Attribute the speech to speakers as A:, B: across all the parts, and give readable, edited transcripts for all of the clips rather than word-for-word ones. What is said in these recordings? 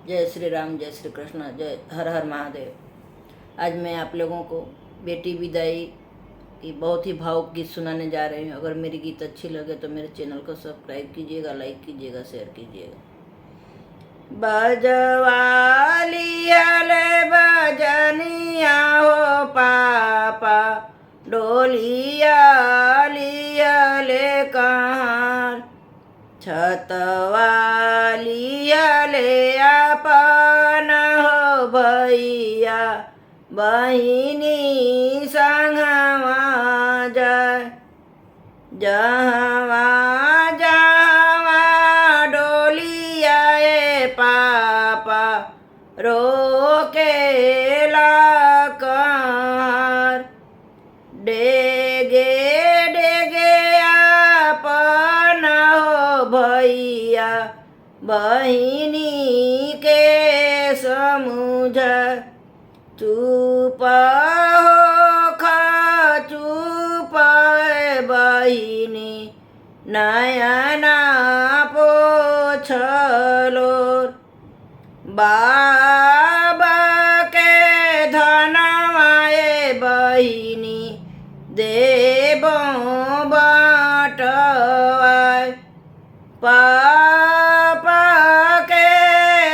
A: जय श्री राम, जय श्री कृष्ण, जय हर हर महादेव। आज मैं आप लोगों को बेटी विदाई की बहुत ही भावुक गीत सुनाने जा रही हूँ। अगर मेरी गीत अच्छी लगे तो मेरे चैनल को सब्सक्राइब कीजिएगा, लाइक कीजिएगा, शेयर कीजिएगा। बजवालिया ले बजनिया हो पापा, डोलिया लिया ले कहाँ, छतवालिया ले अपन हो भैया, बहिनी संगवा जाय। जहवा जहवा डोलिया ए पापा, रोकेला कहर, डेगे डेगे अपन हो भैया, बहिनी के समुझ। चुप हो खा चुप बहिनी, नयना पोछलो। बाबा के धनवाए बहिनी, देबो बाटवाय। पापा के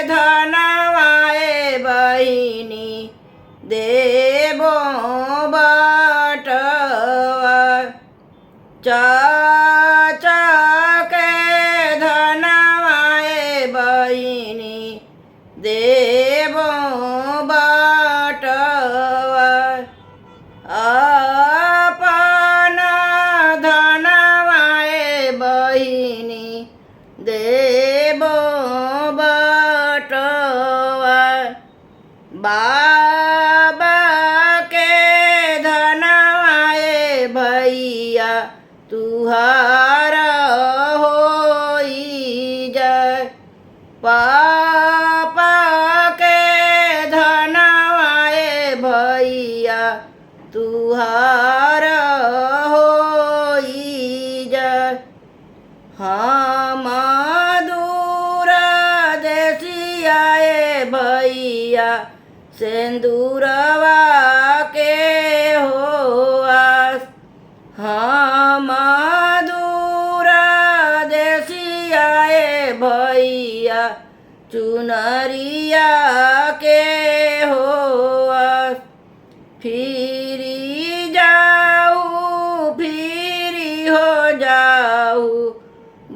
A: धनवाए बहिनी, देबो बाटवाय। चाचा के धनवाए बहिनी, देबो बाटवाय। अपन धनवाए बहिनी, देबो बाटवाय। बाबा के धनवाए भैया, तुहारा होई जाय। पापा के धनवाए भैया, तुहारा होई जाय। हम दूर देसियाए भैया, सिंदूरवा के हो आस। हम दूर देसियाए भैया, चुनरिया के हो आस। फिरी जाऊ फिरी हो जाऊ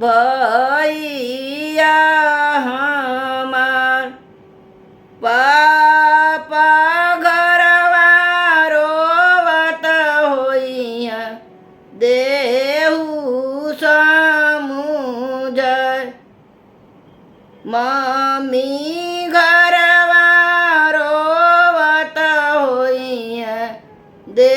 A: भैया हमार। पापा घरवा रोवत होइया, देहु समुझय। मम्मी घरवा रोवत होइया, दे